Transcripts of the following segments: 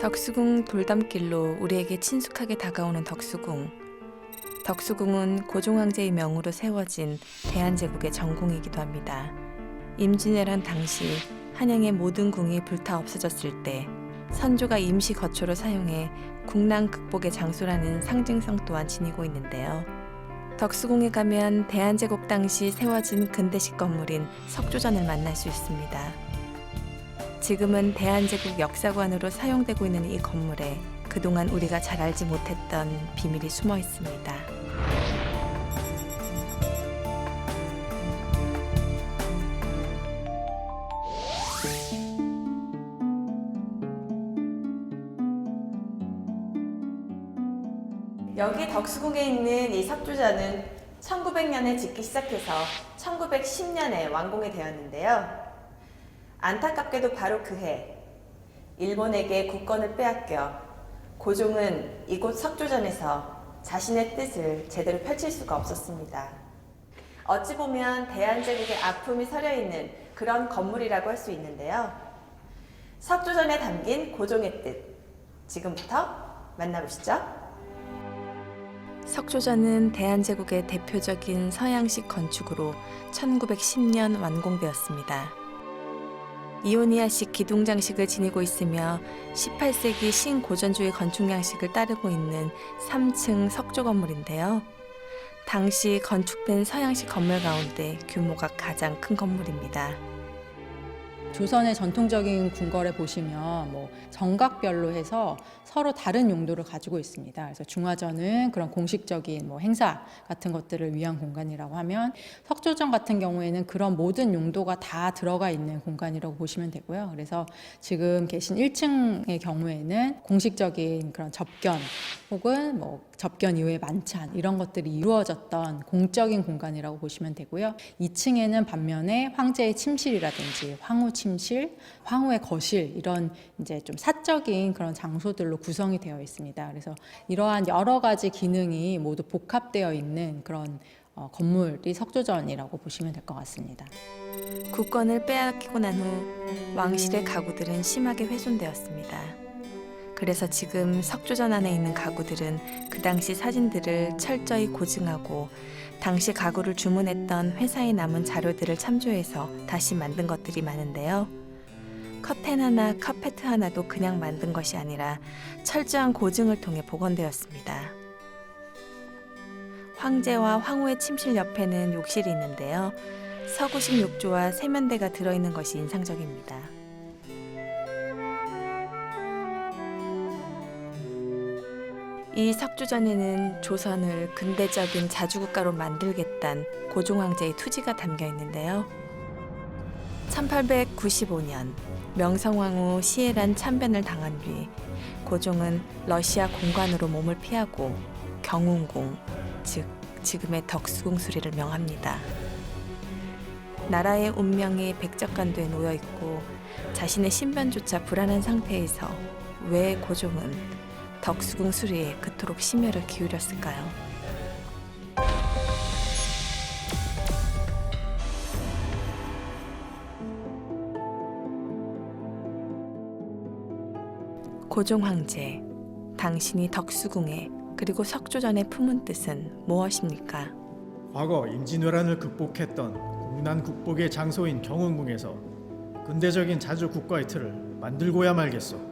덕수궁 돌담길로 우리에게 친숙하게 다가오는 덕수궁. 덕수궁은 고종황제의 명으로 세워진 대한제국의 전궁이기도 합니다. 임진왜란 당시 한양의 모든 궁이 불타 없어졌을 때 선조가 임시 거처로 사용해 국난 극복의 장소라는 상징성 또한 지니고 있는데요. 덕수궁에 가면 대한제국 당시 세워진 근대식 건물인 석조전을 만날 수 있습니다. 지금은 대한제국 역사관으로 사용되고 있는 이 건물에 그동안 우리가 잘 알지 못했던 비밀이 숨어 있습니다. 여기 덕수궁에 있는 이 석조전은 1900년에 짓기 시작해서 1910년에 완공이 되었는데요. 안타깝게도 바로 그해 일본에게 국권을 빼앗겨 고종은 이곳 석조전에서 자신의 뜻을 제대로 펼칠 수가 없었습니다. 어찌 보면 대한제국의 아픔이 서려있는 그런 건물이라고 할 수 있는데요. 석조전에 담긴 고종의 뜻, 지금부터 만나보시죠. 석조전은 대한제국의 대표적인 서양식 건축으로 1910년 완공되었습니다. 이오니아식 기둥장식을 지니고 있으며 18세기 신고전주의 건축 양식을 따르고 있는 3층 석조 건물인데요. 당시 건축된 서양식 건물 가운데 규모가 가장 큰 건물입니다. 조선의 전통적인 궁궐에 보시면 정각별로 해서 서로 다른 용도를 가지고 있습니다. 그래서 중화전은 그런 공식적인 행사 같은 것들을 위한 공간이라고 하면 석조전 같은 경우에는 그런 모든 용도가 다 들어가 있는 공간이라고 보시면 되고요. 그래서 지금 계신 1층의 경우에는 공식적인 그런 접견 혹은 접견 이후의 만찬 이런 것들이 이루어졌던 공적인 공간이라고 보시면 되고요. 2층에는 반면에 황제의 침실이라든지 황후 침실, 황후의 거실 이런 이제 좀 사적인 그런 장소들로 구성이 되어 있습니다. 그래서 이러한 여러 가지 기능이 모두 복합되어 있는 그런 건물이 석조전이라고 보시면 될 것 같습니다. 국권을 빼앗기고 난 후 왕실의 가구들은 심하게 훼손되었습니다. 그래서 지금 석조전 안에 있는 가구들은 그 당시 사진들을 철저히 고증하고 당시 가구를 주문했던 회사에 남은 자료들을 참조해서 다시 만든 것들이 많은데요. 커튼 하나, 카페트 하나도 그냥 만든 것이 아니라 철저한 고증을 통해 복원되었습니다. 황제와 황후의 침실 옆에는 욕실이 있는데요. 서구식 욕조와 세면대가 들어있는 것이 인상적입니다. 이 석조전에는 조선을 근대적인 자주국가로 만들겠다는 고종황제의 투지가 담겨 있는데요. 1895년 명성황후 시해란 참변을 당한 뒤 고종은 러시아 공관으로 몸을 피하고 경운궁, 즉 지금의 덕수궁 수리를 명합니다. 나라의 운명이 백작관도에 놓여 있고 자신의 신변조차 불안한 상태에서 왜 고종은 덕수궁 수리에 그토록 심혈을 기울였을까요? 고종 황제, 당신이 덕수궁에 그리고 석조전에 품은 뜻은 무엇입니까? 과거 임진왜란을 극복했던 국난 국복의 장소인 경운궁에서 근대적인 자주 국가의 틀을 만들고야 말겠소.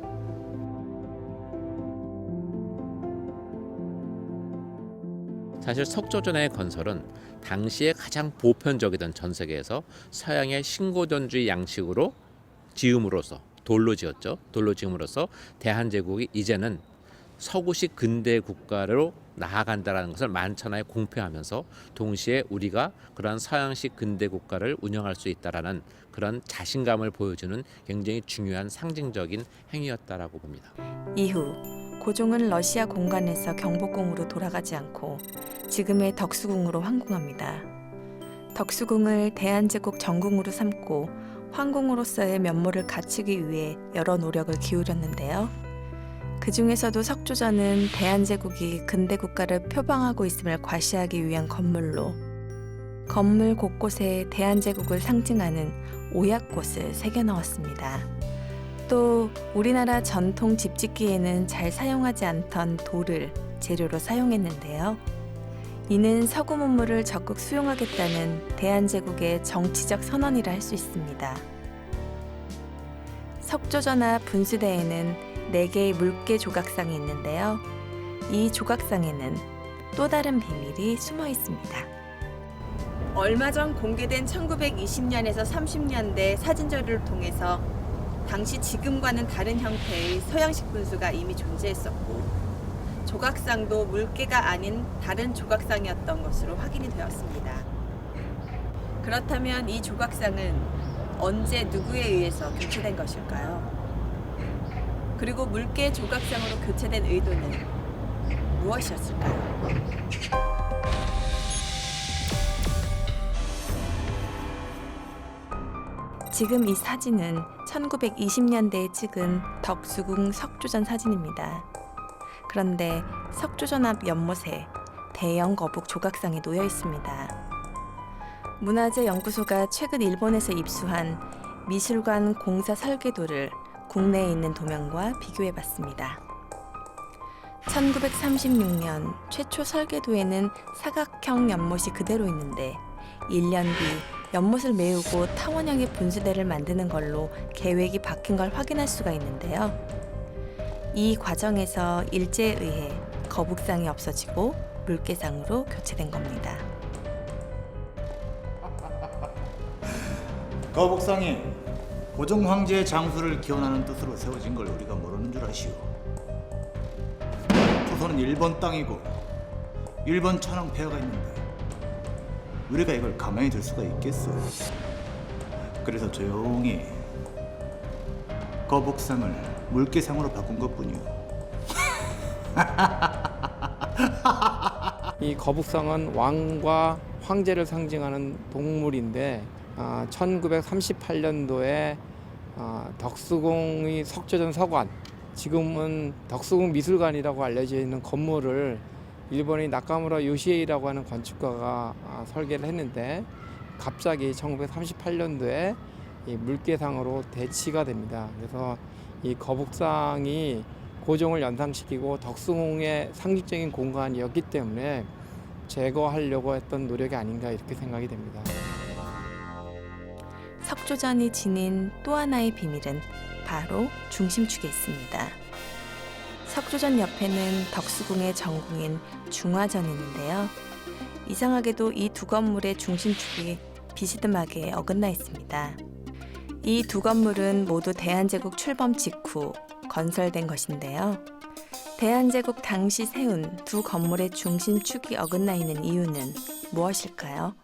사실 석조전의 건설은 당시에 가장 보편적이던 전 세계에서 서양의 신고전주의 양식으로 지음으로써 돌로 지었죠. 돌로 지음으로써 대한제국이 이제는 서구식 근대 국가로 나아간다는 것을 만천하에 공표하면서 동시에 우리가 그러한 서양식 근대 국가를 운영할 수 있다라는 그런 자신감을 보여주는 굉장히 중요한 상징적인 행위였다라고 봅니다. 이후 고종은 러시아 공관에서 경복궁으로 돌아가지 않고 지금의 덕수궁으로 환궁합니다. 덕수궁을 대한제국 전궁으로 삼고 황궁으로서의 면모를 갖추기 위해 여러 노력을 기울였는데요. 그 중에서도 석조전은 대한제국이 근대국가를 표방하고 있음을 과시하기 위한 건물로 건물 곳곳에 대한제국을 상징하는 오약꽃을 새겨 넣었습니다. 또 우리나라 전통 집짓기에는 잘 사용하지 않던 돌을 재료로 사용했는데요. 이는 서구 문물을 적극 수용하겠다는 대한제국의 정치적 선언이라 할 수 있습니다. 석조전화 분수대에는 4개의 물개 조각상이 있는데요. 이 조각상에는 또 다른 비밀이 숨어 있습니다. 얼마 전 공개된 1920년에서 30년대 사진 자료를 통해서 당시 지금과는 다른 형태의 서양식 분수가 이미 존재했었고 조각상도 물개가 아닌 다른 조각상이었던 것으로 확인이 되었습니다. 그렇다면 이 조각상은 언제 누구에 의해서 교체된 것일까요? 그리고 물개 조각상으로 교체된 의도는 무엇이었을까요? 지금 이 사진은 1920년대에 찍은 덕수궁 석조전 사진입니다. 그런데 석조전 앞 연못에 대형 거북 조각상이 놓여 있습니다. 문화재연구소가 최근 일본에서 입수한 미술관 공사 설계도를 국내에 있는 도면과 비교해봤습니다. 1936년 최초 설계도에는 사각형 연못이 그대로 있는데 1년 뒤 연못을 메우고 타원형의 분수대를 만드는 걸로 계획이 바뀐 걸 확인할 수가 있는데요. 이 과정에서 일제에 의해 거북상이 없어지고 물개상으로 교체된 겁니다. 거북상이 고종 황제의 장수를 기원하는 뜻으로 세워진 걸 우리가 모르는 줄 아시오. 조선은 일본 땅이고 일본 천황 폐하가 있는데 우리가 이걸 가만히 둘 수가 있겠어. 그래서 조용히 거북상을 물개상으로 바꾼 것뿐이오. 이 거북상은 왕과 황제를 상징하는 동물인데 1938년도에 덕수궁의 석조전 서관, 지금은 덕수궁 미술관이라고 알려져 있는 건물을 일본의 나카무라 요시에이라고 하는 건축가가 설계를 했는데 갑자기 1938년도에 이 물개상으로 대치가 됩니다. 그래서 이 거북상이 고종을 연상시키고 덕수궁의 상징적인 공간이었기 때문에 제거하려고 했던 노력이 아닌가 이렇게 생각이 됩니다. 석조전이 지닌 또 하나의 비밀은 바로 중심축에 있습니다. 석조전 옆에는 덕수궁의 전궁인 중화전이 있는데요. 이상하게도 이 두 건물의 중심축이 비스듬하게 어긋나 있습니다. 이 두 건물은 모두 대한제국 출범 직후 건설된 것인데요. 대한제국 당시 세운 두 건물의 중심축이 어긋나 있는 이유는 무엇일까요?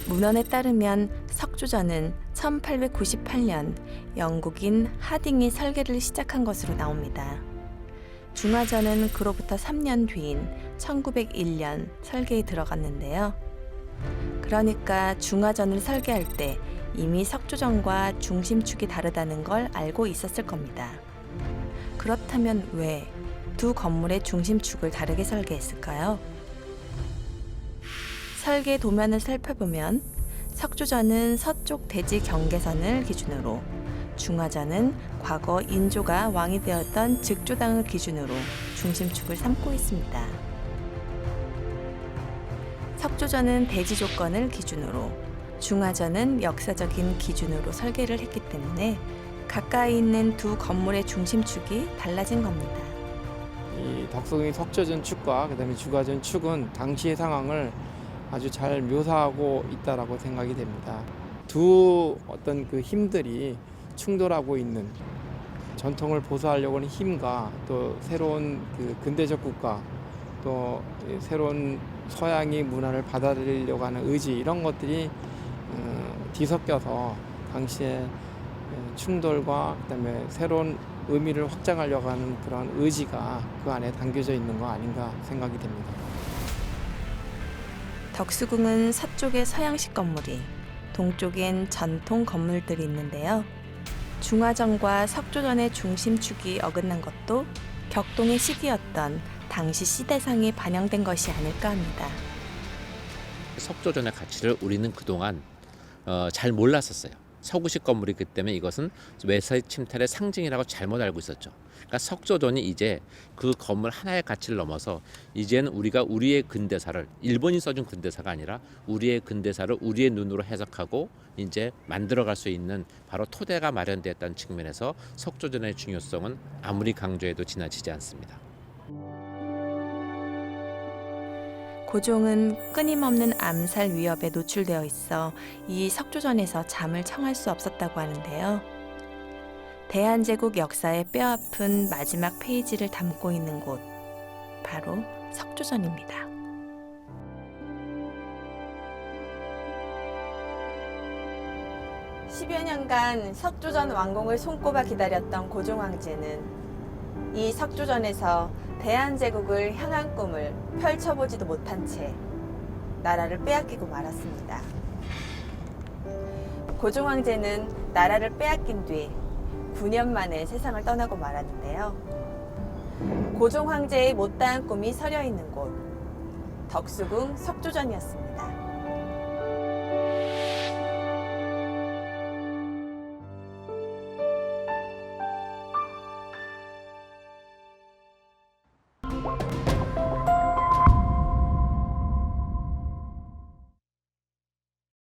문헌에 따르면 석조전은 1898년 영국인 하딩이 설계를 시작한 것으로 나옵니다. 중화전은 그로부터 3년 뒤인 1901년 설계에 들어갔는데요. 그러니까 중화전을 설계할 때 이미 석조전과 중심축이 다르다는 걸 알고 있었을 겁니다. 그렇다면 왜 두 건물의 중심축을 다르게 설계했을까요? 설계 도면을 살펴보면 석조전은 서쪽 대지 경계선을 기준으로, 중화전은 과거 인조가 왕이 되었던 즉조당을 기준으로 중심축을 삼고 있습니다. 석조전은 대지 조건을 기준으로, 중화전은 역사적인 기준으로 설계를 했기 때문에 가까이 있는 두 건물의 중심축이 달라진 겁니다. 이 덕수궁의 석조전 축과 그다음에 중화전 축은 당시의 상황을 아주 잘 묘사하고 있다라고 생각이 됩니다. 두 어떤 그 힘들이 충돌하고 있는, 전통을 보수하려고 하는 힘과 또 새로운 그 근대적 국가, 또 새로운 서양의 문화를 받아들이려고 하는 의지, 이런 것들이 뒤섞여서 당시에 충돌과 그다음에 새로운 의미를 확장하려고 하는 그런 의지가 그 안에 담겨져 있는 거 아닌가 생각이 됩니다. 덕수궁은 서쪽에 서양식 건물이, 동쪽엔 전통 건물들이 있는데요. 중화전과 석조전의 중심축이 어긋난 것도 격동의 시기였던 당시 시대상이 반영된 것이 아닐까 합니다. 석조전의 가치를 우리는 그동안 잘 몰랐었어요. 서구식 건물이기 때문에 이것은 외세 침탈의 상징이라고 잘못 알고 있었죠. 그러니까 석조전이 이제 그 건물 하나의 가치를 넘어서 이제는 우리가 우리의 근대사를 일본이 써준 근대사가 아니라 우리의 근대사를 우리의 눈으로 해석하고 이제 만들어갈 수 있는 바로 토대가 마련되었다는 측면에서 석조전의 중요성은 아무리 강조해도 지나치지 않습니다. 고종은 끊임없는 암살 위협에 노출되어 있어 이 석조전에서 잠을 청할 수 없었다고 하는데요. 대한제국 역사의 뼈아픈 마지막 페이지를 담고 있는 곳, 바로 석조전입니다. (10여) 년간 석조전 완공을 손꼽아 기다렸던 고종 황제는 이 석조전에서 대한제국을 향한 꿈을 펼쳐보지도 못한 채 나라를 빼앗기고 말았습니다. 고종 황제는 나라를 빼앗긴 뒤 9년 만에 세상을 떠나고 말았는데요. 고종 황제의 못다한 꿈이 서려 있는 곳, 덕수궁 석조전이었습니다.